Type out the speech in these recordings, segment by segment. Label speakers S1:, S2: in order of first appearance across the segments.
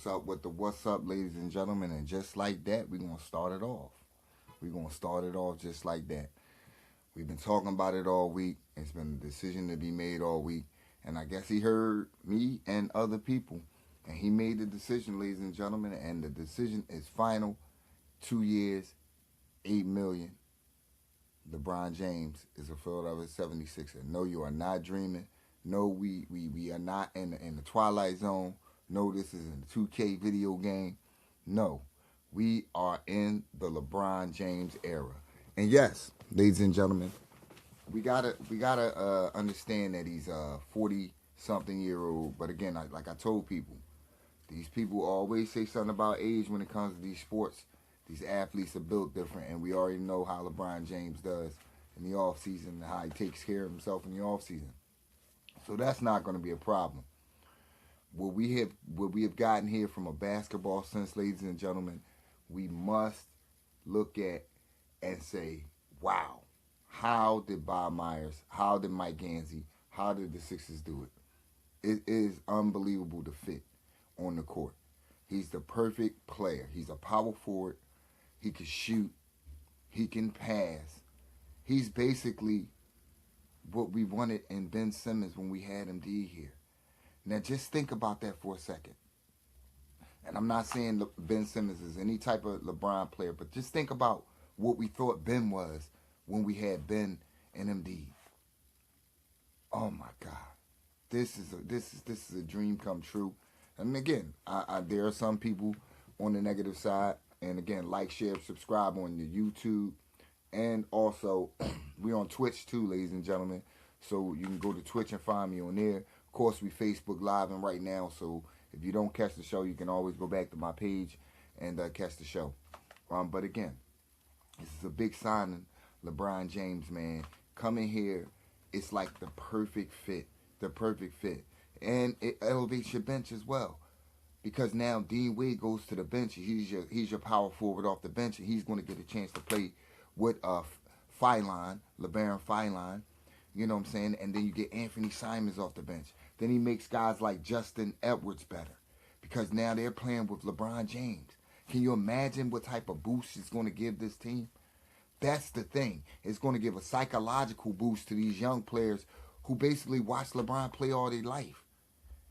S1: up with the what's up, ladies and gentlemen? And just like that, we're going to start it off. We're going to start it off just like that. We've been talking about it all week. It's been a decision to be made all week. And I guess he heard me and other people. And he made the decision, ladies and gentlemen. And the decision is final. 2 years, $8 million. LeBron James is a Philadelphia 76er. No, you are not dreaming. No, we are not in the Twilight Zone. No, this isn't a 2K video game. No, we are in the LeBron James era. And yes, ladies and gentlemen, we gotta understand that he's a 40-something-year-old. But again, like I told people, these people always say something about age when it comes to these sports. These athletes are built different, and we already know how LeBron James does in the offseason and how he takes care of himself in the offseason. So that's not going to be a problem. What we have gotten here from a basketball sense, ladies and gentlemen, we must look at and say, wow, how did Bob Myers, how did Mike Gansey, how did the Sixers do it? It is unbelievable to fit on the court. He's the perfect player. He's a power forward. He can shoot. He can pass. He's basically what we wanted in Ben Simmons when we had him here. Now just think about that for a second. And I'm not saying Ben Simmons is any type of LeBron player, but just think about what we thought Ben was when we had Ben and MD. Oh my God, this is a dream come true. And again, there are some people on the negative side. And again, like, share, subscribe on the YouTube. And also, we're on Twitch too, ladies and gentlemen. So you can go to Twitch and find me on there. Of course, we Facebook Live and right now. So if you don't catch the show, you can always go back to my page and catch the show. But again, this is a big signing. LeBron James, man. Coming here, it's like the perfect fit. The perfect fit. And it elevates your bench as well. Because now Dean Wade goes to the bench. He's your power forward off the bench, and he's going to get a chance to play with LeBaron Feiline. You know what I'm saying? And then you get Anthony Simons off the bench. Then he makes guys like Justin Edwards better. Because now they're playing with LeBron James. Can you imagine what type of boost it's going to give this team? That's the thing. It's going to give a psychological boost to these young players who basically watch LeBron play all their life.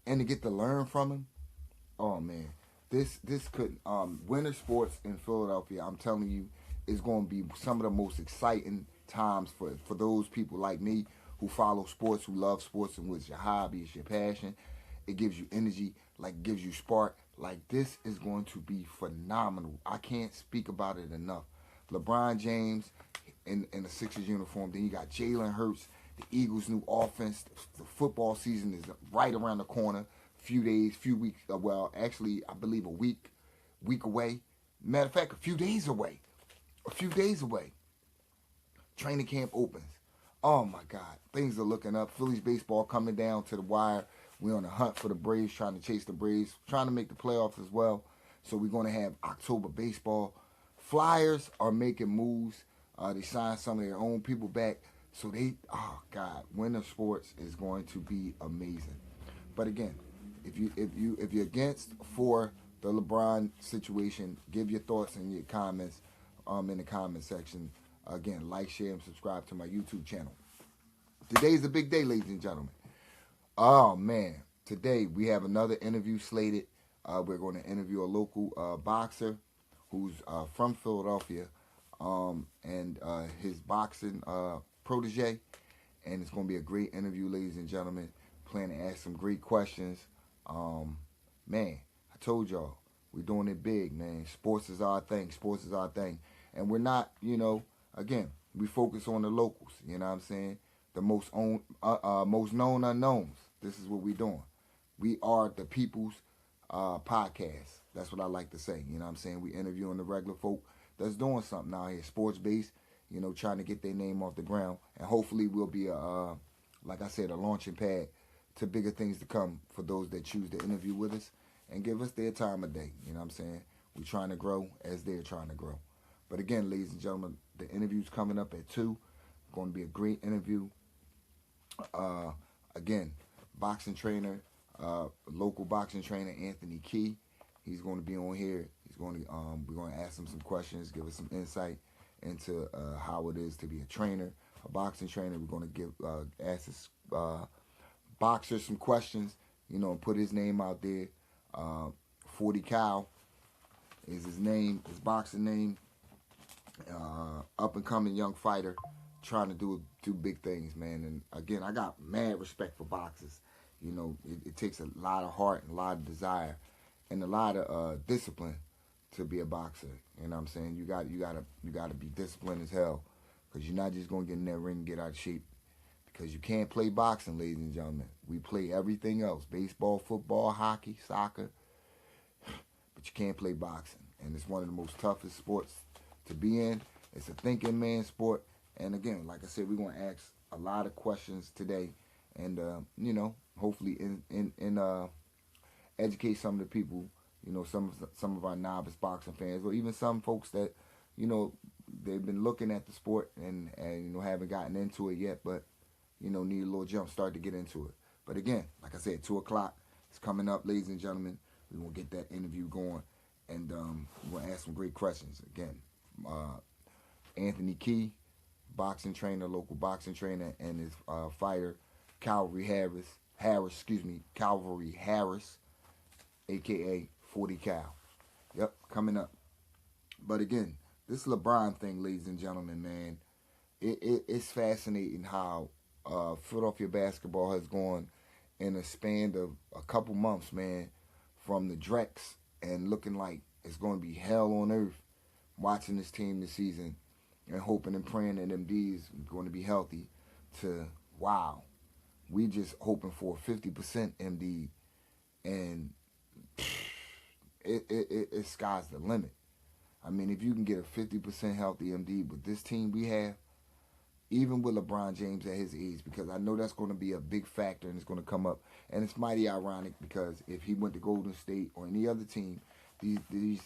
S1: And to get to learn from him. Oh man, this could winter sports in Philadelphia, I'm telling you, is going to be some of the most exciting times for those people like me who follow sports, who love sports, and it's your hobby, it's your passion. It gives you energy, like gives you spark. Like, this is going to be phenomenal. I can't speak about it enough. LeBron James in the Sixers uniform. Then you got Jalen Hurts, the Eagles' new offense. The football season is right around the corner. Few days, few weeks, well, actually, I believe a week away. Matter of fact, a few days away. Training camp opens. Oh my God, things are looking up. Phillies baseball coming down to the wire. We're on the hunt for the Braves, trying to chase the Braves, trying to make the playoffs as well. So we're going to have October baseball. Flyers are making moves. They signed some of their own people back. So oh God, winter sports is going to be amazing. But again, if you're against for the LeBron situation, give your thoughts and your comments in the comment section. Again, like, share, and subscribe to my YouTube channel. Today's a big day, ladies and gentlemen. Oh man, today we have another interview slated. We're going to interview a local boxer who's from Philadelphia, and his boxing protege, and it's going to be a great interview, ladies and gentlemen. Plan to ask some great questions. Man, I told y'all, we're doing it big, man. Sports is our thing. Sports is our thing. And we're not, again, we focus on the locals, you know what I'm saying? The most known unknowns. This is what we're doing. We are the people's podcast. That's what I like to say, you know what I'm saying? We interviewing the regular folk that's doing something out here, sports-based, trying to get their name off the ground. And hopefully we'll be, like I said, a launching pad to bigger things to come for those that choose to interview with us and give us their time of day. You know what I'm saying? We're trying to grow as they're trying to grow. But again, ladies and gentlemen, the interview's coming up at 2. Going to be a great interview. Again, boxing trainer, local boxing trainer Anthony Key. He's going to be on here. He's going to we're going to ask him some questions, give us some insight into how it is to be a trainer, a boxing trainer. We're going to ask this boxer some questions, and put his name out there. 40 Cal is his name, his boxing name. Up and coming young fighter, trying to do big things, man. And again, I got mad respect for boxers. It takes a lot of heart and a lot of desire and a lot of discipline to be a boxer. You know what I'm saying? You gotta be disciplined as hell, because you're not just gonna get in that ring and get out of shape. Because you can't play boxing, ladies and gentlemen. We play everything else: baseball, football, hockey, soccer, but you can't play boxing. And it's one of the most toughest sports to be in. It's a thinking man sport. And again, like I said, we're gonna ask a lot of questions today, and hopefully educate some of the people, some of our novice boxing fans, or even some folks that, they've been looking at the sport and haven't gotten into it yet, but need a little jump start to get into it. But again, like I said, 2:00 is coming up, ladies and gentlemen. We're gonna get that interview going, and we're gonna ask some great questions. Again, Anthony Key, boxing trainer, local boxing trainer, and his fighter, Calvary Harris, aka 40 Cal. Yep, coming up. But again, this LeBron thing, ladies and gentlemen, man, it's fascinating how Philadelphia basketball has gone in a span of a couple months, man, from the Drex and looking like it's going to be hell on earth watching this team this season and hoping and praying that MD is going to be healthy, to, wow, we just hoping for 50% MD, and it's sky's the limit. I mean, if you can get a 50% healthy MD with this team we have, even with LeBron James at his age, because I know that's going to be a big factor and it's going to come up. And it's mighty ironic, because if he went to Golden State or any other team, these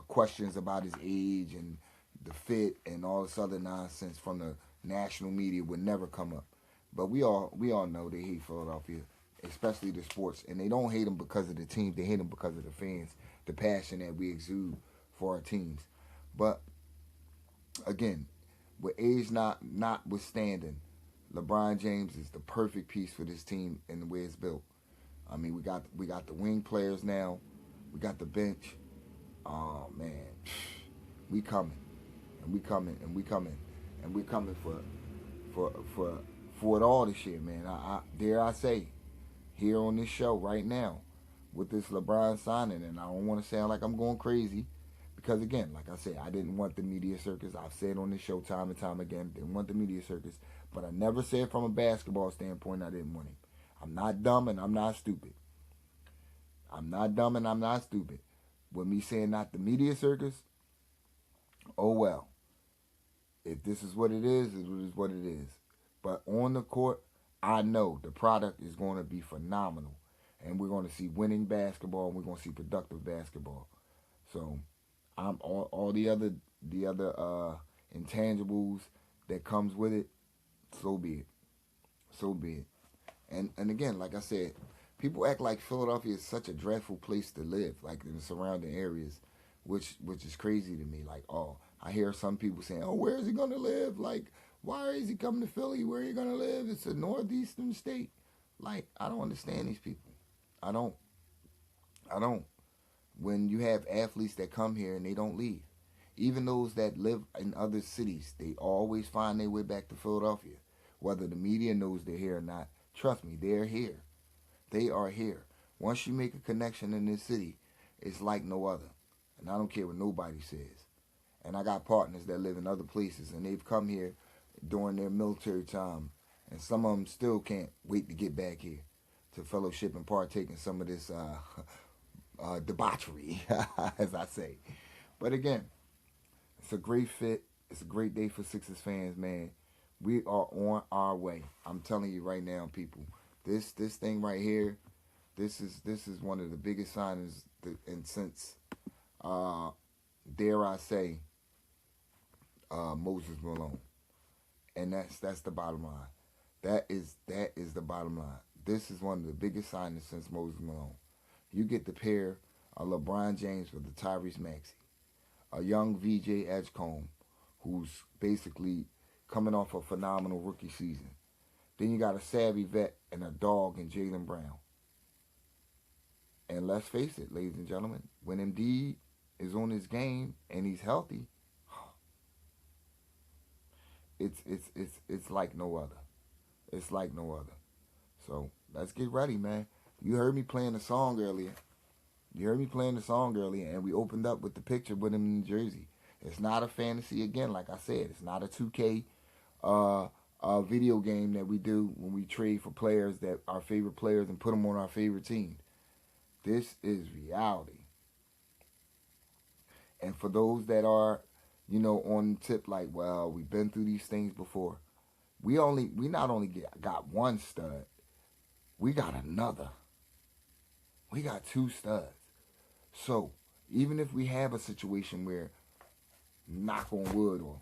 S1: questions about his age and the fit and all this other nonsense from the national media would never come up. But we all know they hate Philadelphia, especially the sports. And they don't hate them because of the team. They hate them because of the fans, the passion that we exude for our teams. But again, with age notwithstanding, LeBron James is the perfect piece for this team and the way it's built. I mean, we got the wing players now. We got the bench. Oh man, we coming, and we coming, and we coming, and we coming for it all this year, man. I dare I say, here on this show right now, with this LeBron signing, and I don't want to sound like I'm going crazy, because again, like I said, I didn't want the media circus. I've said on this show time and time again, didn't want the media circus, but I never said from a basketball standpoint I didn't want him. I'm not dumb and I'm not stupid. I'm not dumb and I'm not stupid. With me saying not the media circus, oh well. If this is what it is what it is. But on the court, I know the product is going to be phenomenal. And we're going to see winning basketball, and we're going to see productive basketball. So, I'm all the other intangibles that comes with it, so be it. So be it. And again, like I said, people act like Philadelphia is such a dreadful place to live, like in the surrounding areas, which is crazy to me. Like, oh, I hear some people saying, oh, where is he going to live? Like, why is he coming to Philly? Where are you going to live? It's a northeastern state. Like, I don't understand these people. I don't. When you have athletes that come here and they don't leave, even those that live in other cities, they always find their way back to Philadelphia. Whether the media knows they're here or not, trust me, they're here. They are here. Once you make a connection in this city, it's like no other. And I don't care what nobody says. And I got partners that live in other places, and they've come here during their military time, and some of them still can't wait to get back here to fellowship and partake in some of this debauchery, as I say. But again, it's a great fit. It's a great day for Sixers fans, man. We are on our way. I'm telling you right now, people. This thing right here, this is one of the biggest signings and since dare I say Moses Malone. And that's the bottom line. That is the bottom line. This is one of the biggest signings since Moses Malone. You get the pair a LeBron James with the Tyrese Maxey, a young VJ Edgecombe, who's basically coming off a phenomenal rookie season. Then you got a savvy vet and a dog in Jaylen Brown. And let's face it, ladies and gentlemen, when Embiid is on his game and he's healthy, it's like no other. It's like no other. So let's get ready, man. You heard me playing the song earlier. And we opened up with the picture with him in Jersey. It's not a fantasy again, like I said. It's not a 2K video game that we do when we trade for players, that our favorite players, and put them on our favorite teams. This is reality. And for those that are, on the tip, like, well, we've been through these things before. We not only got one stud, we got another. We got two studs. So even if we have a situation where, knock on wood or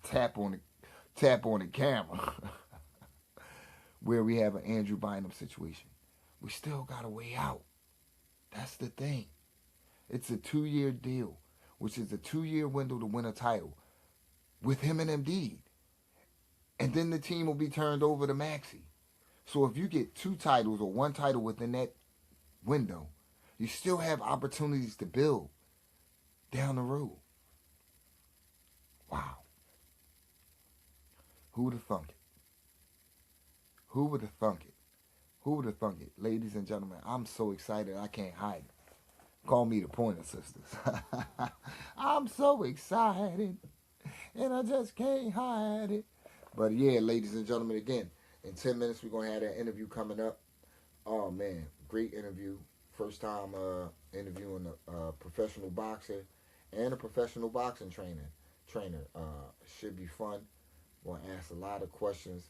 S1: tap on the camera, where we have an Andrew Bynum situation, we still got a way out. That's the thing. It's a 2-year deal, which is a 2-year window to win a title with him and Embiid. And then the team will be turned over to Maxey. So if you get 2 titles or 1 title within that window, you still have opportunities to build down the road. Wow. Who would have thunk it? Who would have thunk it? Who would have thunk it? Ladies and gentlemen, I'm so excited I can't hide it. Call me the Pointer Sisters. I'm so excited and I just can't hide it. But yeah, ladies and gentlemen, again, in 10 minutes we're going to have that interview coming up. Oh man, great interview. First time interviewing a professional boxer and a professional boxing trainer. Should be fun. We'll ask a lot of questions,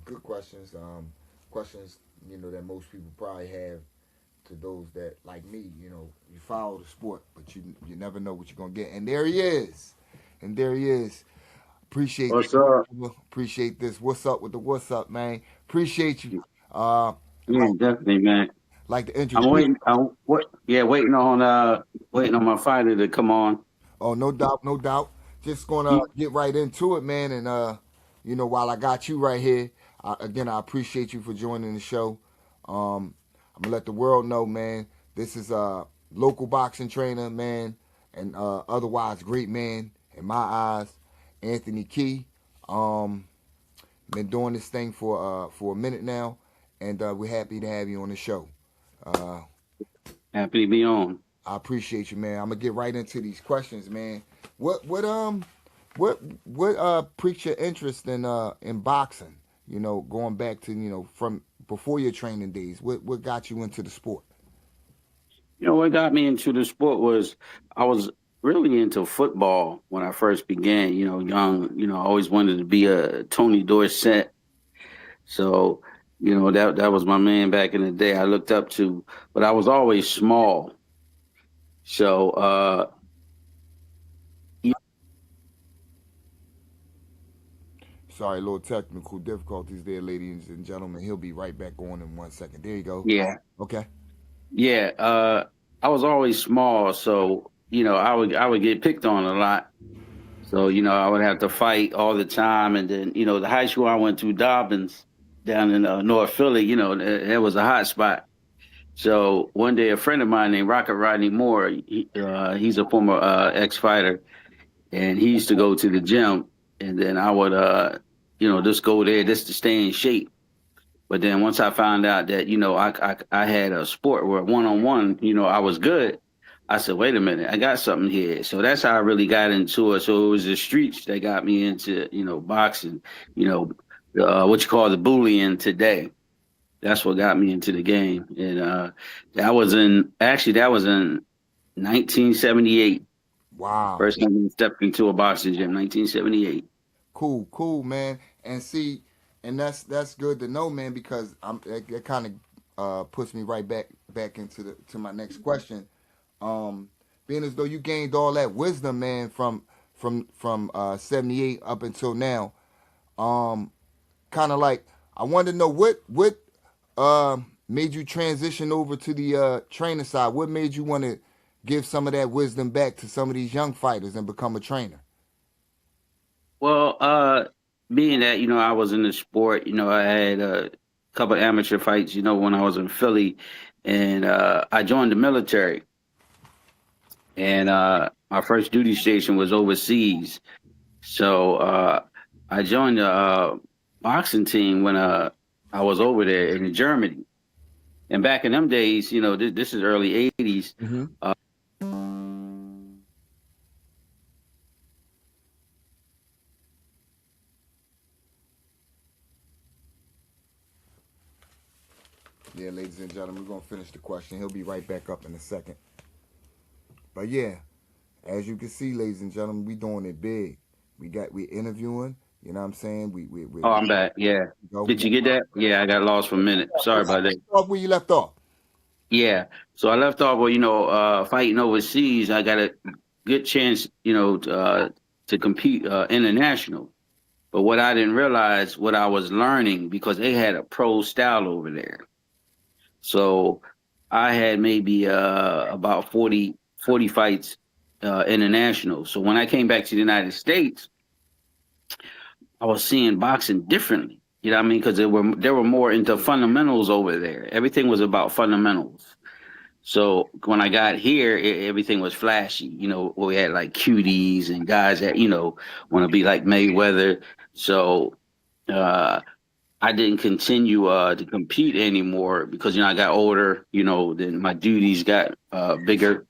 S1: good questions, questions that most people probably have. To those that, like me, you follow the sport, but you never know what you're gonna get. And there he is. Appreciate
S2: What's up?
S1: Appreciate this. What's up with the what's up, man? Appreciate you.
S2: Yeah,
S1: Like
S2: definitely, man.
S1: like to
S2: I'm
S1: introduce.
S2: waiting. Waiting on my fighter to come on.
S1: Oh, no doubt, no doubt. Just gonna get right into it, man. And while I got you right here, I appreciate you for joining the show. I'm gonna let the world know, man. This is a local boxing trainer, man, and otherwise great man in my eyes, Anthony Key. Um, Been doing this thing for a minute now, and we're happy to have you on the show. Uh,
S2: Happy to be on.
S1: I appreciate you, man. I'm gonna get right into these questions, man. What piqued your interest in boxing? Going back to from before your training days. What got you into the sport?
S2: What got me into the sport was I was really into football when I first began. Young. I always wanted to be a Tony Dorsett. So, that was my man back in the day. I looked up to, but I was always small. So,
S1: Sorry, little technical difficulties there, ladies and gentlemen. He'll be right back on in 1 second. There you go.
S2: yeah,
S1: Okay.
S2: yeah. I was always small, so I would get picked on a lot. So I would have to fight all the time, and then the high school I went to, Dobbins, down in North Philly. It was a hot spot. So one day, a friend of mine named Rocket Rodney Moore, he's a former ex fighter, and he used to go to the gym, and then I would just go there just to stay in shape. But then once I found out that I had a sport where 1-on-1, I was good. I said, wait a minute, I got something here. So that's how I really got into it. So it was the streets that got me into boxing. You know, what you call the bullying today. That's what got me into the game, and that was in 1978.
S1: Wow.
S2: First time I stepped into a boxing gym, 1978.
S1: Cool, man. And see, and that's good to know, man, because that kind of puts me right back into to my next question. Um, Being as though you gained all that wisdom, man, from 78 up until now. Um, Kind of like I wanted to know what made you transition over to the trainer side? What made you want to give some of that wisdom back to some of these young fighters and become a trainer?
S2: Well, being that I was in the sport, I had a couple amateur fights, when I was in Philly, and I joined the military, and my first duty station was overseas. So I joined the boxing team when I was over there in Germany. And back in them days, this is early '80s.
S1: Mm-hmm. Yeah, ladies and gentlemen, we're gonna finish the question. He'll be right back up in a second. But yeah, as you can see, ladies and gentlemen, we doing it big. We interviewing. You know what I'm saying?
S2: Oh, I'm back. Yeah.
S1: Go.
S2: Did you get that? Yeah, I got lost for a minute. Sorry about that.
S1: Off where you left off.
S2: Yeah. So I left off with, fighting overseas. I got a good chance, to compete international. But what I didn't realize, what I was learning, because they had a pro style over there. So I had maybe about 40 fights international. So when I came back to the United States, I was seeing boxing differently. You know what I mean? Because they were more into fundamentals over there. Everything was about fundamentals. So when I got here, everything was flashy. We had like cuties and guys that want to be like Mayweather. So uh, I didn't continue to compete anymore because I got older. Then my duties got bigger.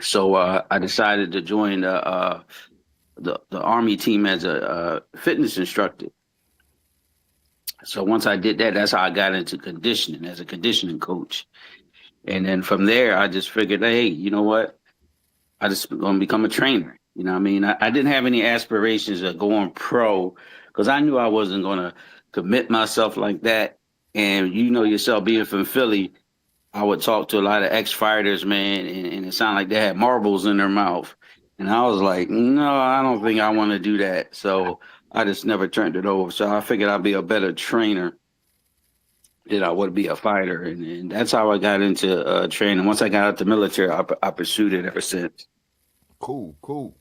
S2: So I decided to join the Army team as a fitness instructor. So once I did that, that's how I got into conditioning as a conditioning coach. And then from there, I just figured, hey, you know what? I just going to become a trainer. You know what I mean? I didn't have any aspirations of going pro because I knew I wasn't going to commit myself like that. And you know yourself, being from Philly, I would talk to a lot of ex-fighters, man, and it sounded like they had marbles in their mouth. And I was like, no, I don't think I want to do that. So I just never turned it over. So I figured I'd be a better trainer than I would be a fighter. And that's how I got into training. Once I got out the military, I pursued it ever since.
S1: Cool, cool.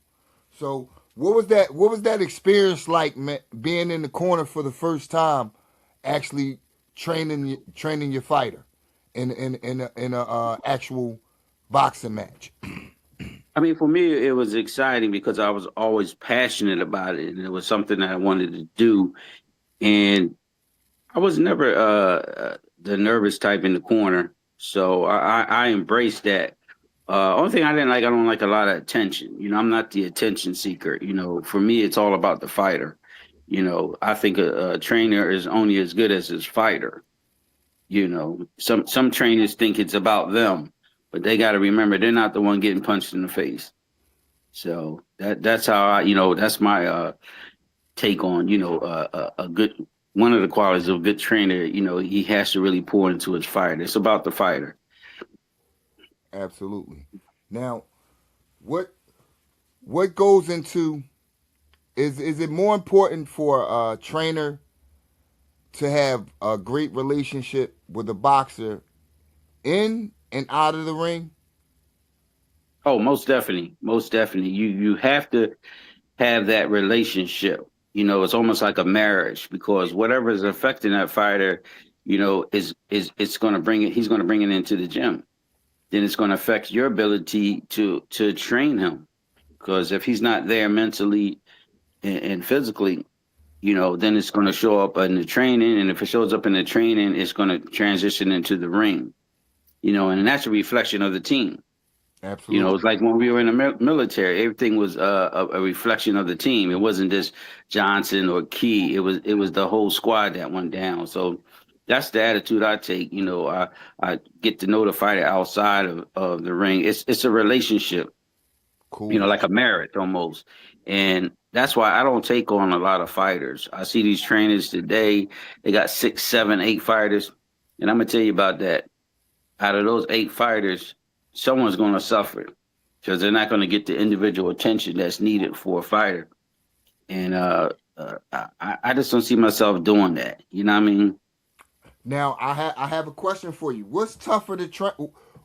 S1: So what was that? What was that experience like, man, being in the corner for the first time, actually training your fighter in a actual boxing match?
S2: I mean, for me, it was exciting because I was always passionate about it, and it was something that I wanted to do. And I was never the nervous type in the corner, so I embraced that. Only thing I didn't like, I don't like a lot of attention. I'm not the attention seeker. For me, it's all about the fighter. I think a trainer is only as good as his fighter. Some trainers think it's about them, but they got to remember they're not the one getting punched in the face. So that's how that's my take on a good one of the qualities of a good trainer. He has to really pour into his fighter. It's about the fighter.
S1: Absolutely. Now, what what goes into is it more important for a trainer to have a great relationship with a boxer in and out of the ring?
S2: Oh, most definitely, most definitely. You have to have that relationship. It's almost like a marriage because whatever is affecting that fighter, is it's going to bring it. He's going to bring it into the gym. Then it's going to affect your ability to train him because if he's not there mentally and physically, then it's going to show up in the training, and if it shows up in the training, it's going to transition into the ring. And that's a reflection of the team.
S1: Absolutely.
S2: It's like when we were in the military, everything was a reflection of the team. It wasn't just Johnson or Key. It was the whole squad that went down. So that's the attitude I take. I get to know the fighter outside of the ring. It's a relationship,
S1: Cool.
S2: like a marriage almost. And that's why I don't take on a lot of fighters. I see these trainers today, they got 6, 7, 8 fighters. And I'm gonna tell you about that. Out of those 8 fighters, someone's going to suffer because they're not going to get the individual attention that's needed for a fighter. And I just don't see myself doing that. You know what I mean?
S1: Now I have a question for you. What's tougher to train?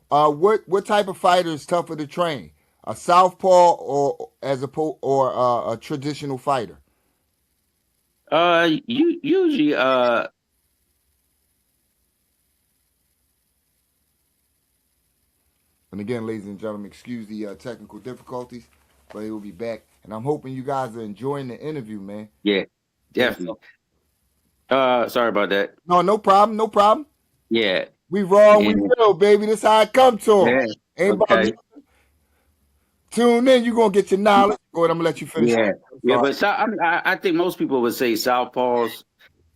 S1: What type of fighter is tougher to train? A southpaw or a traditional fighter?
S2: You usually
S1: And again, ladies and gentlemen, excuse the technical difficulties, but he will be back. And I'm hoping you guys are enjoying the interview, man.
S2: yeah,
S1: Yeah.
S2: definitely. Sorry about that.
S1: No, no problem, no problem.
S2: Yeah,
S1: We raw, we
S2: yeah,
S1: real, baby. This how I come to 'em.
S2: yeah.
S1: Ain't about
S2: Okay.
S1: tune in. You gonna get your knowledge. Go ahead. I'm gonna let you finish.
S2: Yeah,
S1: I'm
S2: yeah.
S1: sorry.
S2: But I think most people would say southpaws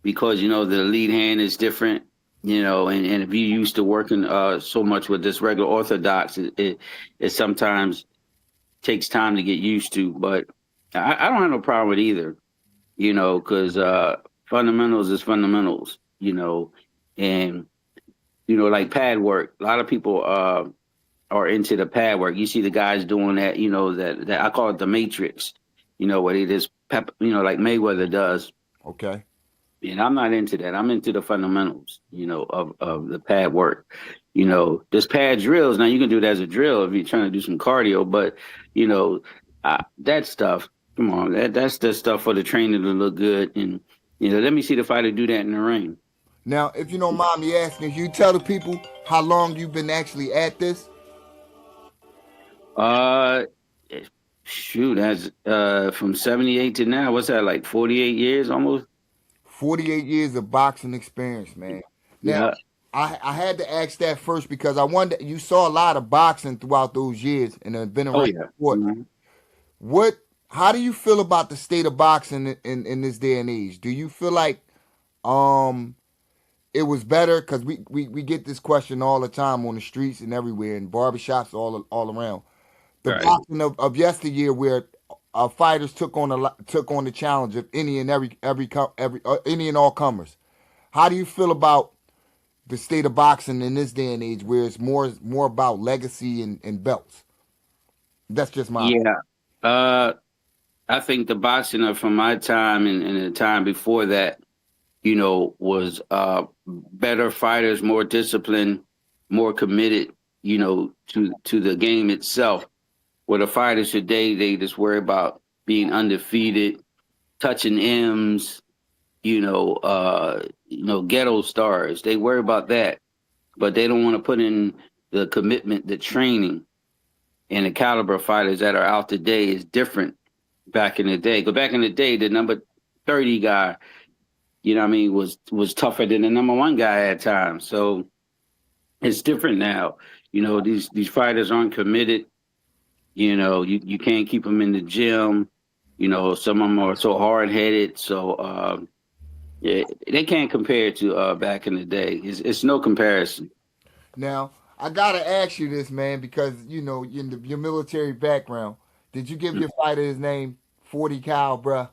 S2: because the lead hand is different. And if you used to working so much with this regular orthodox, it sometimes takes time to get used to. But I don't have no problem with either. Because fundamentals is fundamentals. And like pad work. A lot of people are into the pad work. You see the guys doing that. That I call it the matrix. Where they just pep. Like Mayweather does.
S1: Okay.
S2: And I'm not into that. I'm into the fundamentals, of the pad work. There's pad drills. Now you can do it as a drill if you're trying to do some cardio, but you know, that stuff. Come on, that's the stuff for the trainer to look good, and let me see the fighter do that in the ring.
S1: Now, if you don't mind me asking, can you tell the people how long you've been actually at this?
S2: Uh, Shoot, that's from '78 to now. What's that like? 48 years almost.
S1: 48 years of boxing experience, man. Now,
S2: Yeah.
S1: I had to ask that first because I wonder, you saw a lot of boxing throughout those years and have been
S2: Oh
S1: around
S2: yeah.
S1: the sport.
S2: Mhm.
S1: What, how do you feel about the state of boxing in this day and age? Do you feel like um it was better? Because we get this question all the time on the streets and everywhere, in barbershops all around. The
S2: Right.
S1: boxing of yesteryear, where fighters took on the challenge of any and every any and all comers. How do you feel about the state of boxing in this day and age, where it's more about legacy and belts? That's just my
S2: Yeah. Uh, I think the boxing from my time and the time before that, was better fighters, more disciplined, more committed, to the game itself. Where the fighters today, they just worry about being undefeated, touching M's, ghetto stars. They worry about that, but they don't want to put in the commitment, the training, and the caliber of fighters that are out today is different back in the day. Because back in the day, the number 30 guy, what I mean, was tougher than the number one guy at times. So it's different now. These fighters aren't committed. You can't keep them in the gym. Some of them are so hard headed. So yeah, they can't compare to back in the day. It's no comparison.
S1: now. I gotta ask you this, man, because your military background. Did you give your fighter his name, 40 Cal, bruh?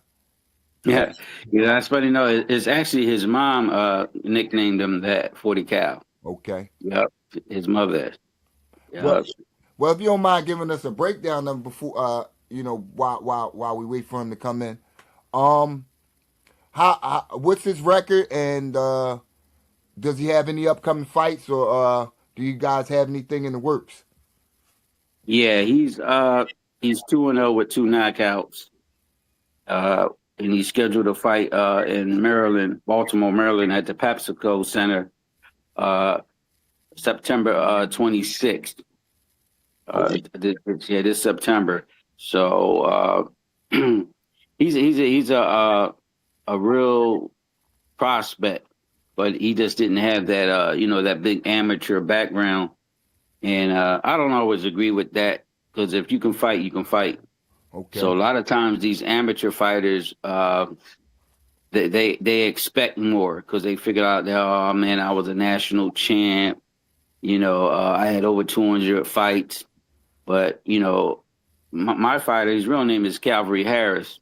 S2: Yeah, that's funny. No, it's actually his mom nicknamed him that 40 cal.
S1: Okay.
S2: Yep, his mother.
S1: Well,
S2: Yep.
S1: well, if you don't mind giving us a breakdown of before, while we wait for him to come in. Um, what's his record, and does he have any upcoming fights, or do you guys have anything in the works?
S2: Yeah, he's 2-0 with two knockouts. Uh, and he's scheduled to fight in Maryland, Baltimore, Maryland, at the PepsiCo Center, uh, September 26th.
S1: Okay.
S2: This September. So he's a real prospect, but he just didn't have that that big amateur background, and I don't always agree with that because if you can fight, you can fight. So
S1: Okay.
S2: a lot of times these amateur fighters, they expect more because they figure out that, oh man, I was a national champ. I had over 200 fights, but my fighter, his real name is Calvary Harris,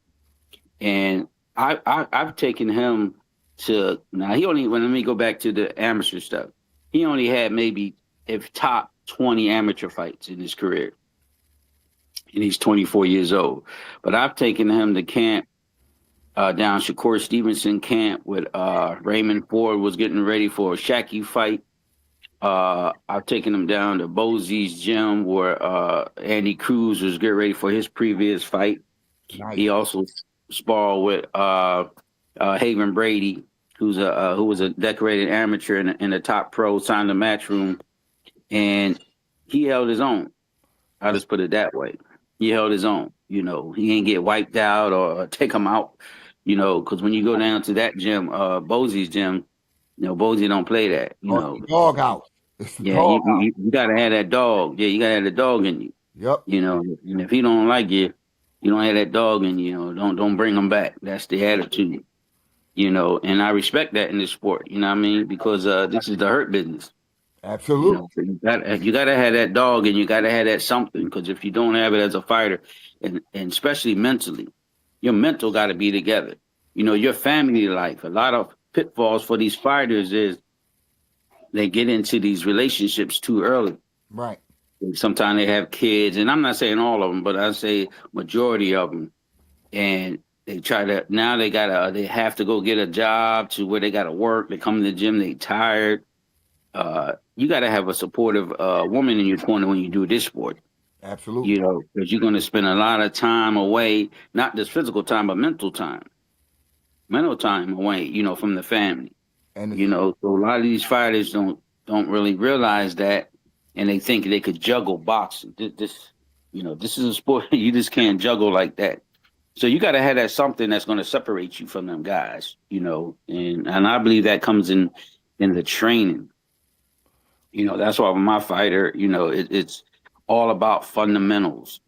S2: and I've taken him to now. He only when let me go back to the amateur stuff. He only had maybe if top 20 amateur fights in his career, and he's 24 years old. But I've taken him to camp down Shakur Stevenson camp with Raymond Ford was getting ready for a Shacky fight. I've taken him down to Bosie's gym where Andy Cruz was getting ready for his previous fight. He
S1: Nice.
S2: also sparred with Haven Brady, who was a decorated amateur in the top pro, signed the match room, and he held his own. I'll
S1: That's
S2: just put it that way. He held his own. You know, he ain't get wiped out or take him out. You know, because when you go down to that gym, Bosie's gym, you know, Bosie don't play that. You
S1: oh, the
S2: know,
S1: doghouse. It's the
S2: yeah,
S1: doghouse.
S2: you gotta have that dog. Yeah, you gotta have the dog in you.
S1: Yep.
S2: You know, and if he don't like you, you don't have that dog in you. You know, don't bring him back. That's the attitude. You know, and I respect that in this sport. You know what I mean? Because this is the hurt business. You
S1: Absolutely.
S2: know, so you gotta have that dog, and you gotta have that something. Because if you don't have it as a fighter, and especially mentally, your mental got to be together. You know, your family life. A lot of pitfalls for these fighters is they get into these relationships too early.
S1: Right.
S2: Sometimes they have kids, and I'm not saying all of them, but I say majority of them. And they try to now they have to go get a job to where they gotta work. They come to the gym, they tired. You gotta have a supportive woman in your corner when you do this sport. You
S1: Absolutely.
S2: know, because you're gonna spend a lot of time away, not just physical time, but mental time away. You know, from the family.
S1: And
S2: You
S1: it's
S2: know, so a lot of these fighters don't really realize that, and they think they could juggle boxing. You know, this is a sport you just can't juggle like that. So you got to have that something that's going to separate you from them guys. You know, and I believe that comes in the training. You know, that's why with my fighter, you know, it's all about fundamentals.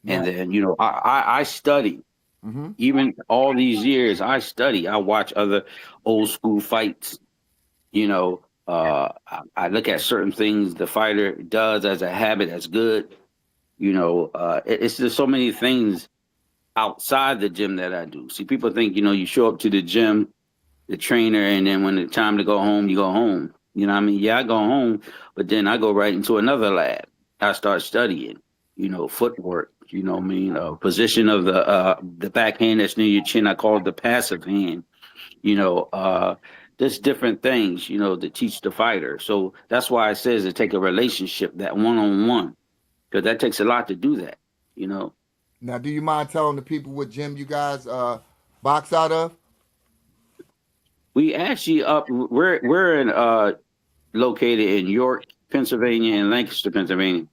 S2: And
S1: now.
S2: then you know, I study
S1: Hmm.
S2: even all these years. I study. I watch other old school fights. You know, I look at certain things the fighter does as a habit that's good. You know, it's just so many things outside the gym that I do. See, people think, you know, you show up to the gym, the trainer, and then when it's time to go home, you go home. You know what I mean? Yeah, I go home, but then I go right into another lab. I start studying, you know, footwork, you know what I mean? Position of the backhand that's near your chin, I call it the passive hand, you know, there's different things, you know, to teach the fighter. So that's why it says to take a relationship, that one on one, because that takes a lot to do that, you know.
S1: Now, do you mind telling the people what gym you guys box out of?
S2: We actually we're in located in York, Pennsylvania, and Lancaster, Pennsylvania.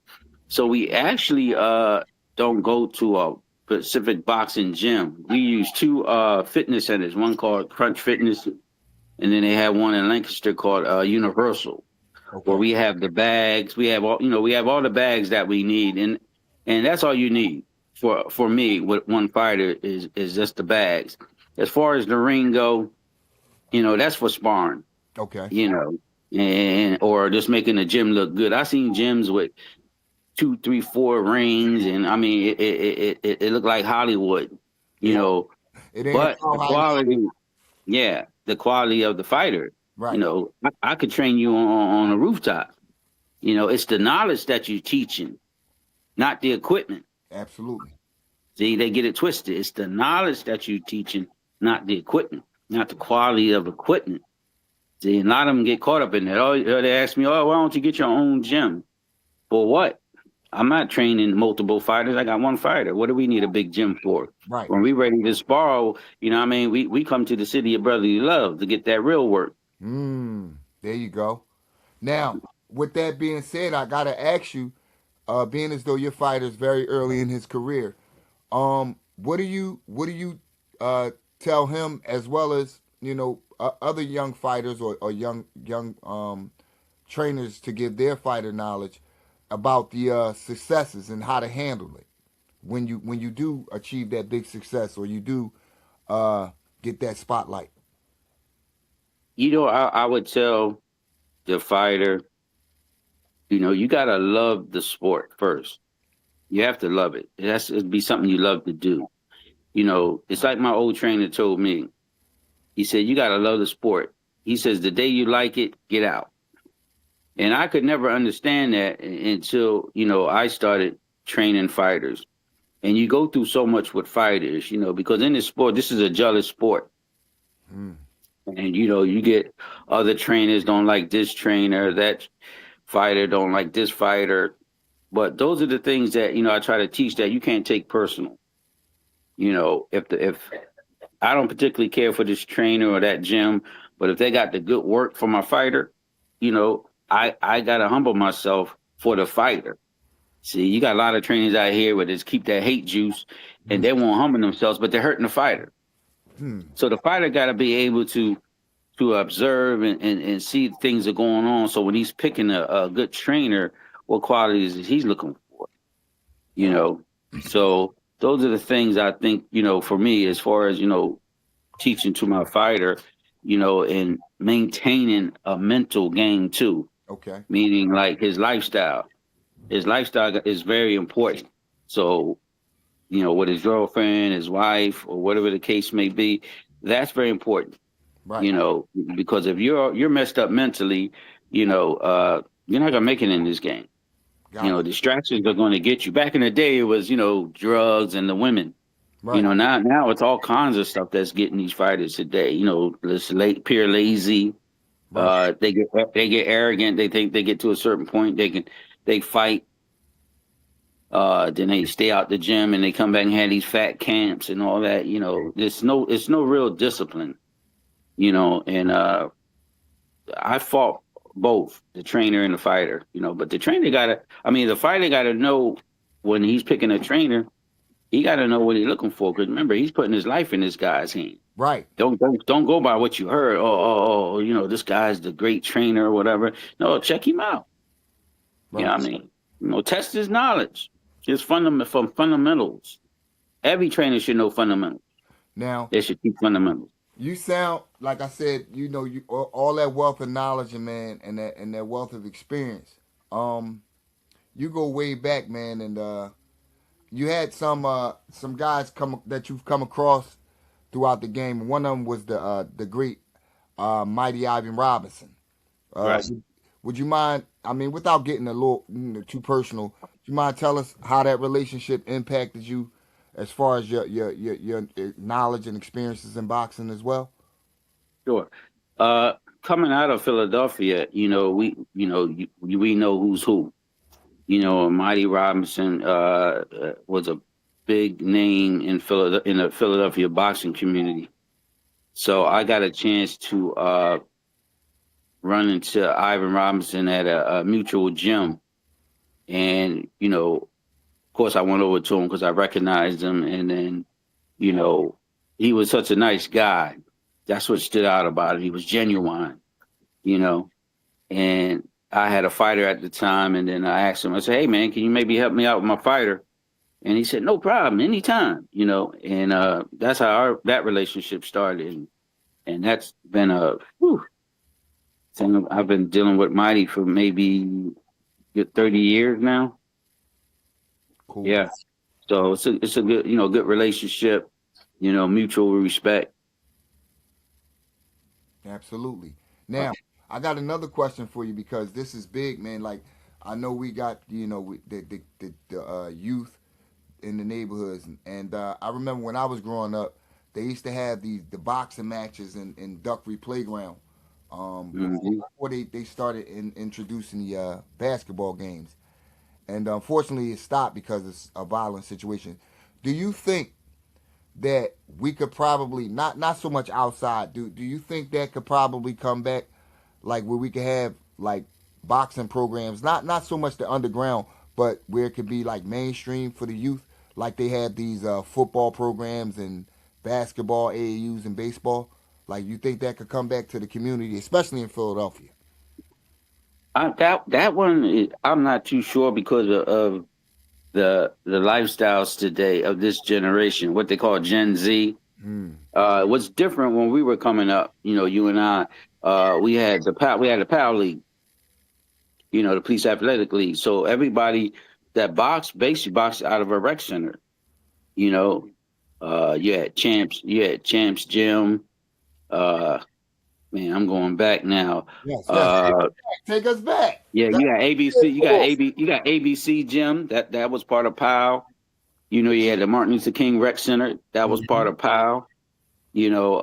S2: So we actually don't go to a specific boxing gym. We use two fitness centers, one called Crunch Fitness, and then they have one in Lancaster called Universal, where
S1: Okay.
S2: we have the bags. We have all, you know, we have all the bags that we need, and that's all you need for me with one fighter is just the bags. As far as the ring go, you know, that's for sparring,
S1: Okay.
S2: you know, and or just making the gym look good. I seen gyms with two, three, four rings, and I mean, it looked like Hollywood, you
S1: It
S2: know.
S1: it ain't
S2: But
S1: about
S2: the
S1: how you.
S2: quality, yeah, the quality of the fighter, you
S1: Right.
S2: know, I could train you on a rooftop. You know, it's the knowledge that you're teaching, not the equipment.
S1: Absolutely.
S2: See, they get it twisted. It's the knowledge that you're teaching, not the equipment, not the quality of equipment. See, a lot of them get caught up in that. Oh, they ask me, oh, why don't you get your own gym? For what? I'm not training multiple fighters. I got one fighter. What do we need a big gym for?
S1: Right.
S2: When we ready to spar, you know what I mean? We come to the city of brotherly love to get that real work.
S1: There you go. Now, with that being said, I gotta ask you, being as though your fighter's very early in his career, what do you tell him as well as other young fighters or young trainers to give their fighter knowledge about the successes and how to handle it when you do achieve that big success or you do uh, get that spotlight.
S2: You know, I would tell the fighter, you know, you gotta love the sport first. You have to love it. It has to be something you love to do. You know, it's like my old trainer told me. He said, you gotta love the sport. He says, the day you like it, get out. And I could never understand that until, you know, I started training fighters. And you go through so much with fighters, because in this sport, this is a jealous sport.
S1: Mm.
S2: And you get other trainers don't like this trainer, that fighter don't like this fighter. But those are the things that, I try to teach that you can't take personal. If I don't particularly care for this trainer or that gym, but if they got the good work for my fighter, I gotta humble myself for the fighter. See, you got a lot of trainers out here where they just keep that hate juice and they won't humble themselves, but they're hurting the fighter.
S1: Hmm.
S2: So the fighter gotta be able to observe and see things are going on. So when he's picking a good trainer, what qualities is he's looking for? You
S1: Yeah.
S2: know. So those are the things I think, for me, as far as, teaching to my fighter, and maintaining a mental game too,
S1: Okay.
S2: meaning like his lifestyle. His lifestyle is very important. So, with his girlfriend, his wife, or whatever the case may be, that's very important.
S1: Right.
S2: Because if you're messed up mentally, you're not gonna make it in this game.
S1: Got you.
S2: Distractions are going to get you. Back in the day, it was drugs and the women.
S1: Right.
S2: Now it's all kinds of stuff that's getting these fighters today. This late, pure lazy.
S1: Right.
S2: They get arrogant. They think they get to a certain point, they fight. Then they stay out the gym and they come back and have these fat camps and all that. It's no real discipline. And I fought both the trainer and the fighter. But the trainer gotta. I mean, the fighter gotta know when he's picking a trainer. He gotta know what he's looking for. Because remember, he's putting his life in this guy's hand.
S1: Right.
S2: Don't go by what you heard. Oh, this guy's the great trainer or whatever. No, check him out.
S1: Right.
S2: What I mean? Test his knowledge, his from fundamentals. Every trainer should know fundamentals.
S1: Now,
S2: They should keep fundamentals.
S1: you sound like I said. You all that wealth of knowledge, and man, and that wealth of experience. Um, you go way back, man, and you had some guys come that you've come across throughout the game. One of them was the great mighty Ivan Robinson.
S2: Right.
S1: Would you mind? I mean, without getting a little too personal, do you mind tell us how that relationship impacted you, as far as your knowledge and experiences in boxing as well?
S2: Sure. Uh, Coming out of Philadelphia, we know who's who. Mighty Robinson was a big name in the Philadelphia boxing community. So I got a chance to run into Ivan Robinson at a mutual gym, and of course, I went over to him because I recognized him, and then you know, he was such a nice guy. That's what stood out about him. He was genuine, you know. And I had a fighter at the time, and then I asked him. I said, "Hey, man, can you maybe help me out with my fighter?" And he said, "No problem, anytime." And that's how that relationship started, and that's been a thing. I've been dealing with Mighty for maybe good 30 years now.
S1: Cool.
S2: Yeah, so it's a good good relationship, mutual respect.
S1: Absolutely.
S2: Right.
S1: Now, I got another question for you, because this is big, man. Like, I know we got the youth in the neighborhoods, and I remember when I was growing up, they used to have the boxing matches in Duckery Playground.
S2: Hmm.
S1: Before they started introducing the basketball games, and unfortunately it stopped because it's a violent situation. Do you think that we could probably not so much outside? Do you think that could probably come back, like where we could have like boxing programs, not so much the underground, but where it could be like mainstream for the youth, like they have these football programs and basketball AAUs and baseball? Like, you think that could come back to the community, especially in Philadelphia?
S2: That one, I'm not too sure because of the lifestyles today of this generation, what they call Gen Z.
S1: Hmm.
S2: What's different when we were coming up, you and I, we had the Power League, the Police Athletic League. So everybody that basically boxed out of a rec center. You know, you had Champs Gym. Uh, Man, I'm going back now.
S1: Yes, yes.
S2: Uh,
S1: Take us back.
S2: yeah,
S1: That's
S2: you got ABC.
S1: it.
S2: You got
S1: Cool.
S2: ABC Gym. That was part of POW. You know, you had the Martin Luther King Rec Center. That was part
S1: Hmm.
S2: of POW. You know,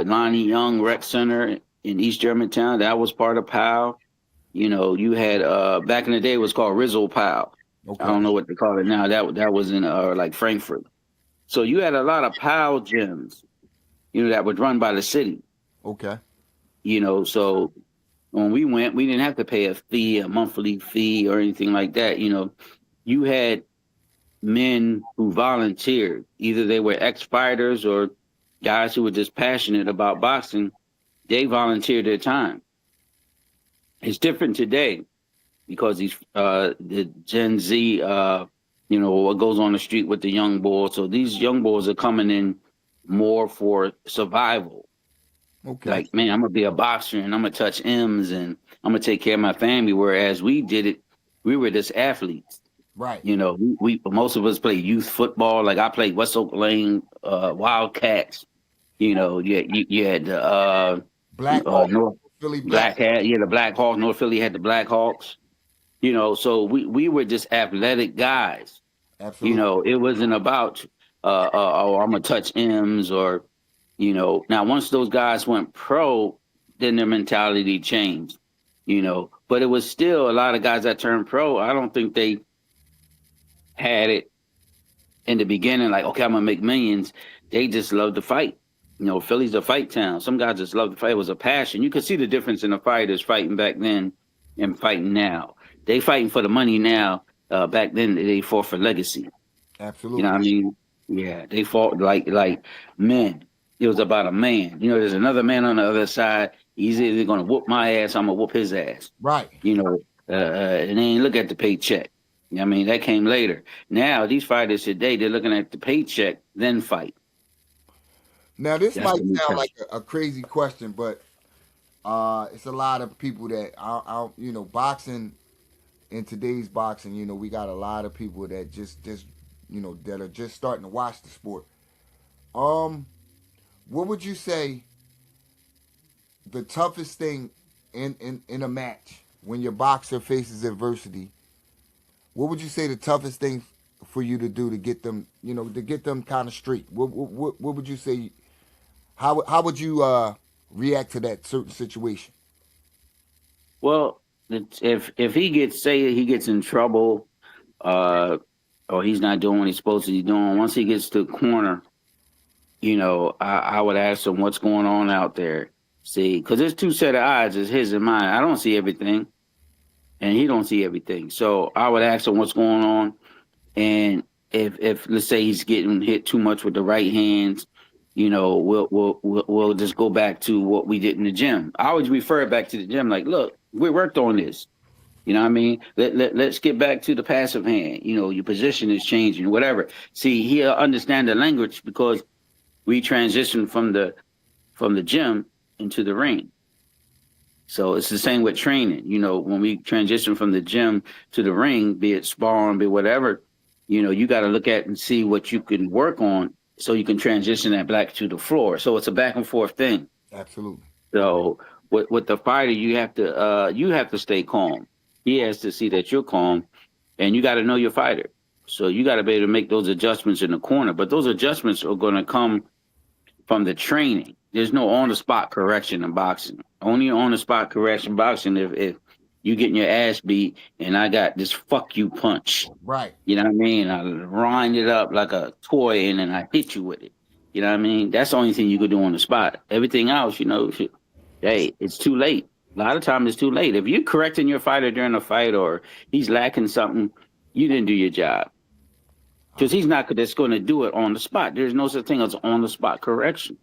S2: Lonnie Young Rec Center in East Germantown. That was part of POW. You know, you had back in the day it was called Rizzo POW. I
S1: Okay.
S2: don't know what they call it now. That was in like Frankfurt. So you had a lot of POW gyms, you know, that was run by the city.
S1: Okay.
S2: You know, so when we went, we didn't have to pay a fee, a monthly fee, or anything like that. You know, you had men who volunteered. Either they were ex-fighters or guys who were just passionate about boxing. They volunteered their time. It's different today because the Gen Z, you know, what goes on the street with the young boys. So these young boys are coming in more for survival.
S1: Okay.
S2: Like, man, I'm gonna be a boxer and I'm gonna touch M's and I'm gonna take care of my family. Whereas we did it, we were just athletes.
S1: Right.
S2: You know, we most of us played youth football. Like I played West Oak Lane, Wildcats. You know, you had the
S1: Black Hawk,
S2: North
S1: Philly Black.
S2: Black hat, yeah, the Black Hawks. North Philly had the Black Hawks. You know, so we were just athletic guys. You
S1: Absolutely.
S2: know, it wasn't about oh, I'm gonna touch M's or you know. Now once those guys went pro, then their mentality changed. You know, but it was still a lot of guys that turned pro. I don't think they had it in the beginning, like, okay, I'm gonna make millions. They just love to fight. You know, Philly's a fight town. Some guys just love to fight. It was a passion. You could see the difference in the fighters fighting back then and fighting now. They fighting for the money now. Back then, they fought for legacy. You know
S1: Absolutely.
S2: what I mean? Yeah, they fought like men. It was about a man. You know, there's another man on the other side. He's either gonna whoop my ass, I'm gonna whoop his ass.
S1: Right.
S2: You know, and they ain't look at the paycheck. I mean, that came later. Now these fighters today, they're looking at the paycheck, then fight.
S1: Now this
S2: That's
S1: might
S2: the new
S1: sound like
S2: test.
S1: a crazy question, but it's a lot of people that boxing in today's boxing. You know, we got a lot of people that just that are just starting to watch the sport. Um, what would you say the toughest thing in a match when your boxer faces adversity? What would you say the toughest thing for you to do to get them, to get them kind of straight? What would you say? How would you react to that certain situation?
S2: Well, if he gets say he gets in trouble, uh, or he's not doing what he's supposed to be doing, once he gets to the corner, you know, I would ask him what's going on out there. See, because there's two set of eyes, it's his and mine. I don't see everything, and he don't see everything. So I would ask him what's going on, and if let's say he's getting hit too much with the right hands, you know, we'll just go back to what we did in the gym. I always refer it back to the gym, like, look, we worked on this. You know what I mean? Let's get back to the passive hand. You know, your position is changing, whatever. See, he'll understand the language because we transitioned from the gym into the ring. So it's the same with training. You know, when we transition from the gym to the ring, be it sparring, be it whatever, you know, you got to look at and see what you can work on so you can transition that back to the floor. So it's a back and forth thing.
S1: Absolutely.
S2: So with the fighter, you have to stay calm. He has to see that you're calm, and you got to know your fighter. So you got to be able to make those adjustments in the corner. But those adjustments are going to come from the training. There's no on the spot correction in boxing. Only on the spot correction boxing if you getting your ass beat and I got this fuck you punch.
S1: Right.
S2: You know what I mean? I wind it up like a toy and then I hit you with it. You know what I mean? That's the only thing you could do on the spot. Everything else, you know, hey, it's too late. A lot of times it's too late. If you're correcting your fighter during a fight or he's lacking something, you didn't do your job.
S1: I'm,
S2: Because he's not just going to do it on the spot. There's no such thing as on the spot correction.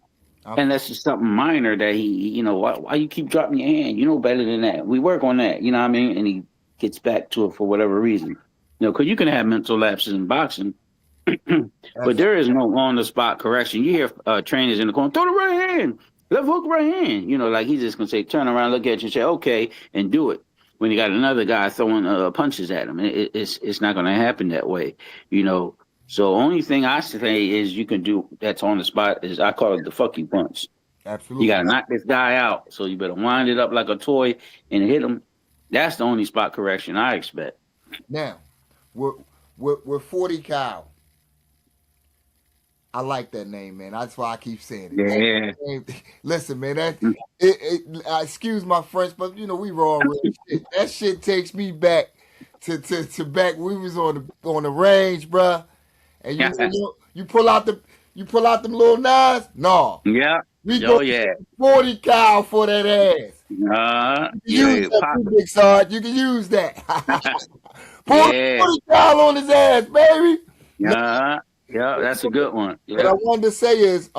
S1: I'm
S2: And that's just something minor that he, you know, why you keep dropping your hand? You know better than that. We work on that, you know what I mean? And he gets back to it for whatever reason. You know, because you can have mental lapses in boxing, but
S1: absolutely.
S2: there is no on the spot correction. You hear trainers in the corner, throw the right hand, left hook, right hand. You know, like he's just gonna say, turn around, look at you, and say, okay, and do it. When you got another guy throwing punches at him, it's not gonna happen that way. You know. So only thing I say is you can do that's on the spot is I call it the fuck you punch. You
S1: Absolutely.
S2: gotta knock this guy out. So you better wind it up like a toy and hit him. That's the only spot correction I expect.
S1: Now, we're 40 cal. I like that name, man. That's why I keep saying it. That
S2: Yeah.
S1: name, listen, man. Excuse my French, but we raw real shit. That shit takes me back to back when we was on the range, bruh. And you pull out them little nines. No,
S2: Yeah.
S1: we go
S2: Oh yeah.
S1: 40 cal for that ass. You can use
S2: Yeah.
S1: that
S2: Pop
S1: too, Big Sarge. You can use that.
S2: it.
S1: Pull
S2: Yeah.
S1: 40 cal on his ass, baby. No,
S2: Yeah. Yeah. That's a good one.
S1: what I
S2: Yeah.
S1: wanted to say is,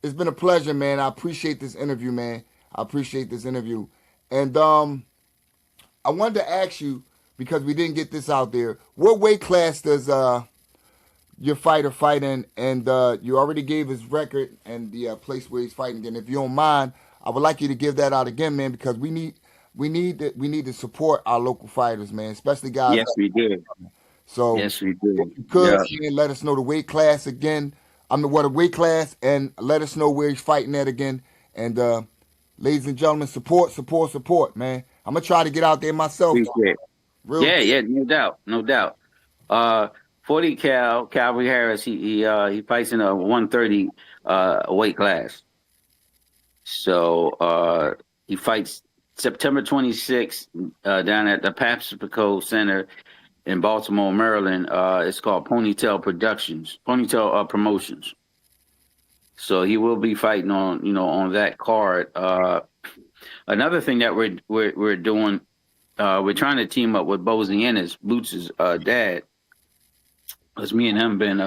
S1: it's been a pleasure, man. I appreciate this interview, man. I appreciate this interview. And I wanted to ask you, because we didn't get this out there, what weight class does your fighter fight in? And you already gave his record and the place where he's fighting again. If you don't mind, I would like you to give that out again, man, because we need to support our local fighters, man, especially guys.
S2: Yes, we do.
S1: So
S2: Yes, we
S1: if
S2: do.
S1: you could,
S2: Yeah.
S1: man, let us know the weight class again. What a weight class, and let us know where he's fighting at again. And ladies and gentlemen, support, support, support, man. I'm gonna try to get out there myself,
S2: Appreciate it.
S1: real.
S2: Yeah. Yeah. No doubt. No doubt. Uh, 40 Calvary Harris. He fights in a 130 weight class. So he fights September 26th down at the Pacifico Center in Baltimore, Maryland. It's called Ponytail Promotions. So he will be fighting on that card. Another thing that we're doing, we're trying to team up with Bozy Ennis, Boots' dad, because me and him been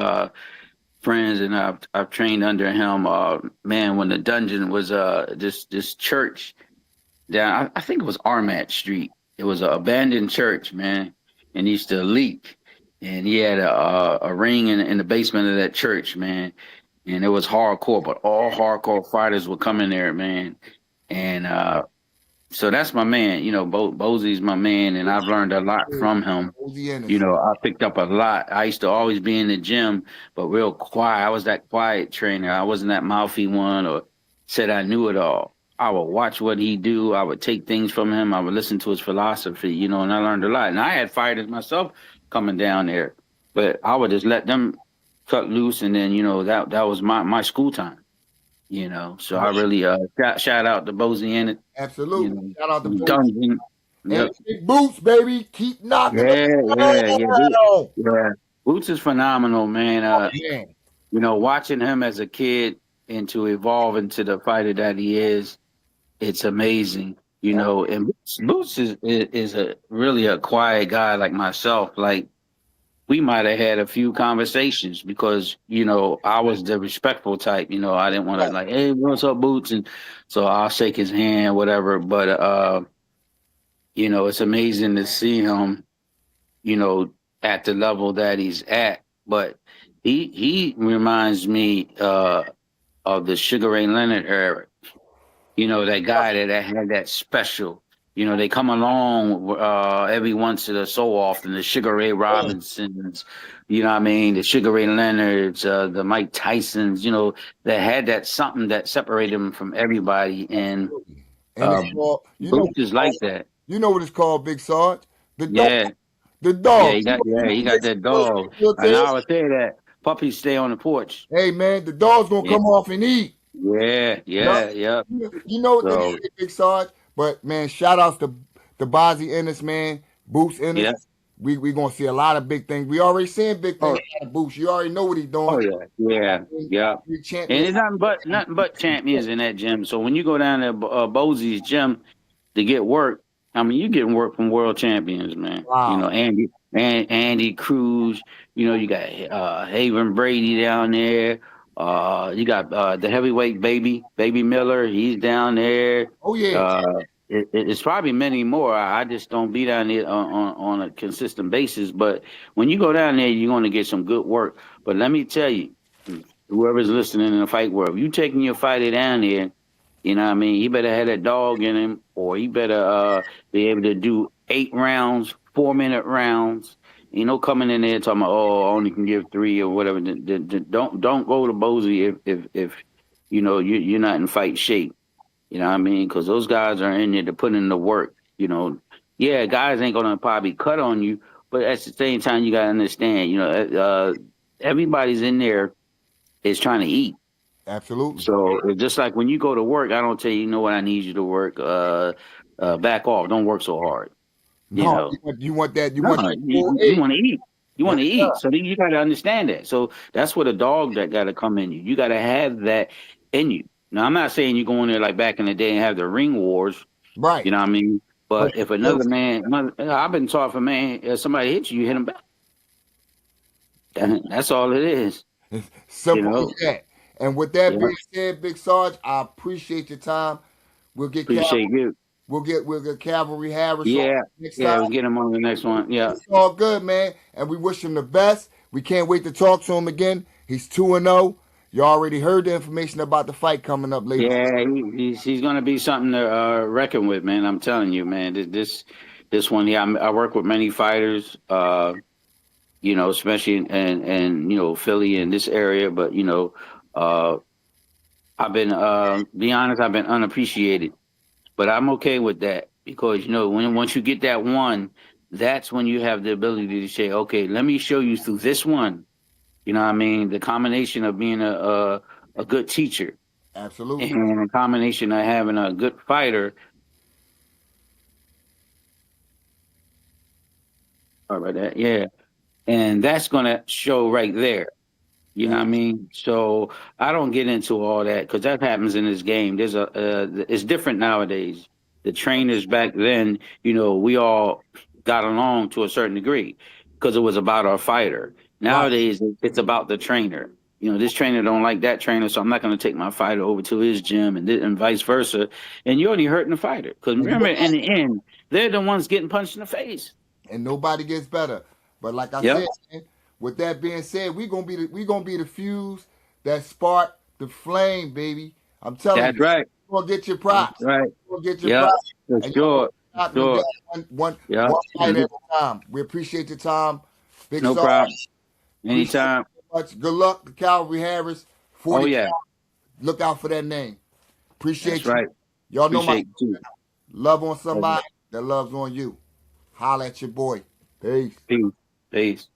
S2: friends, and I've trained under him. Man, when the dungeon was this church down, I think it was Armat Street. It was an abandoned church, man, and he used to leak. And he had a ring in the basement of that church, man. And it was hardcore, but all hardcore fighters would come in there, man. And so that's my man. Bozy's my man, and I've learned a lot from him.
S1: Cozy Ennis.
S2: I picked up a lot. I used to always be in the gym, but real quiet. I was that quiet trainer. I wasn't that mouthy one or said I knew it all. I would watch what he do. I would take things from him. I would listen to his philosophy, and I learned a lot. And I had fighters myself coming down there, but I would just let them cut loose, and then that was my school time. So I really shout out to Bozy and it,
S1: Absolutely. Shout out to Bozy
S2: Dungeon.
S1: and
S2: Yep.
S1: Big Boots, baby. Keep knocking them
S2: Yeah, yeah, yeah.
S1: down.
S2: Yeah. Boots is phenomenal, man.
S1: Oh man.
S2: Watching him as a kid and to evolve into the fighter that he is, it's amazing. And Boots is a really a quiet guy like myself. Like we might have had a few conversations because I was the respectful type. I didn't want to like, hey, what's up, Boots, and so I'll shake his hand, whatever. But it's amazing to see him you know, at the level that he's at. But he reminds me of the Sugar Ray Leonard era. That guy that had that special. They come along every once in a so often. The Sugar Ray Robinsons, what I mean, the Sugar Ray Leonards, the Mike Tysons. That had that something that separated them from everybody. And
S1: Absolutely. And it's called,
S2: Boots is like that.
S1: you know what it's called, Big Sarge? The dog.
S2: Yeah,
S1: The
S2: yeah,
S1: dog.
S2: he got that dog. And I would say that puppies stay on the porch.
S1: Hey man, the dog's gonna
S2: Yeah,
S1: come off and eat.
S2: yeah,
S1: Yup.
S2: yeah, yeah.
S1: You know what they
S2: So
S1: say, Big Sarge? But man, shout outs to Bozzy Ennis, man, Boots Ennis.
S2: yeah.
S1: We gonna see a lot of big things. We already seeing big things
S2: Oh,
S1: out of Boots. You already know what he's
S2: oh
S1: doing.
S2: yeah, yeah, yeah.
S1: We
S2: And
S1: champion.
S2: it's nothing but champions in that gym. So when you go down to Bosey's gym to get work, I mean you getting work from world champions, man.
S1: Wow.
S2: Andy Cruz. You got Haven Brady down there. You got the heavyweight baby Miller. He's down there.
S1: Oh yeah.
S2: Uh, it's probably many more. I just don't be down there on a consistent basis. But when you go down there, you're going to get some good work. But let me tell you, whoever's listening in the fight world, you taking your fighter down there, what I mean? He better have that dog in him, or he better be able to do 8 rounds, 4-minute rounds. Coming in there talking about, oh, I only can give 3 or whatever. Don't go to Bozy if you're not in fight shape. You know what I mean? Because those guys are in there to put in the work. Yeah, guys ain't gonna probably cut on you, but at the same time, you gotta understand. everybody's in there is trying to eat.
S1: Absolutely.
S2: So it's just like when you go to work, I don't tell you, you know what, I need you to work. Back off. Don't work so hard. You
S1: No,
S2: know.
S1: you want that. You
S2: No,
S1: want that full
S2: you
S1: eight.
S2: want to eat. You
S1: Yes,
S2: want to
S1: sir.
S2: eat. So then you got to understand that. So that's what a dog that got to come in you. You got to have that in you. Now I'm not saying you go in there like back in the day and have the ring wars.
S1: Right.
S2: You know what I mean?
S1: But
S2: But if another man, I've been taught for man, if somebody hits you, you hit him back. That's all it is. You
S1: simple as
S2: know.
S1: that. And with that
S2: Yeah.
S1: being said, Big Sarge, I appreciate your time. We'll get
S2: Appreciate you.
S1: we'll get Cavalry Harris on
S2: Yeah.
S1: next time.
S2: Yeah. We get him on the next one. Yeah.
S1: It's all good, man. And we wish him the best. We can't wait to talk to him again. He's 2-0. You already heard the information about the fight coming up, ladies.
S2: Yeah. He's going to be something to reckon with, man. I'm telling you, man. This one. Yeah. I work with many fighters. You know, especially in you know Philly in this area. But you know, uh, I've been be honest, I've been unappreciated, but I'm okay with that because you know when once you get that one, that's when you have the ability to say, okay, let me show you through this one. You know what I mean? The combination of being a good teacher
S1: Absolutely.
S2: and a combination of having a good fighter. Sorry about that. Yeah, and that's gonna show right there. You know what I mean? So I don't get into all that because that happens in this game. It's different nowadays. The trainers back then, you know, we all got along to a certain degree because it was about our fighter.
S1: Right.
S2: Nowadays, it's about the trainer. You know, this trainer don't like that trainer, so I'm not going to take my fighter over to his gym, and vice versa. And you're only hurting the fighter because
S1: And,
S2: remember, in the end, they're the ones getting punched in the face.
S1: and nobody gets better. But like I
S2: Yep,
S1: said, man, with that being said, we gonna be the fuse that spark the flame, baby. I'm telling you,
S2: that's right.
S1: you're gonna get your
S2: That's
S1: props.
S2: right.
S1: You're gonna get your
S2: Yep,
S1: props,
S2: for
S1: and you're
S2: sure, for
S1: not gonna get
S2: sure. Yeah.
S1: one fight at a time. We appreciate your time, Big
S2: No
S1: Sarge.
S2: problem.
S1: Appreciate
S2: Anytime.
S1: you so much. Good luck to Calvary Harris.
S2: Oh
S1: 40
S2: yeah,
S1: count. Look out for that name.
S2: that's
S1: Appreciate you.
S2: right.
S1: Y'all know my
S2: Appreciate you too.
S1: love on somebody that loves on you. Holla at your boy. Peace.
S2: Peace. Peace.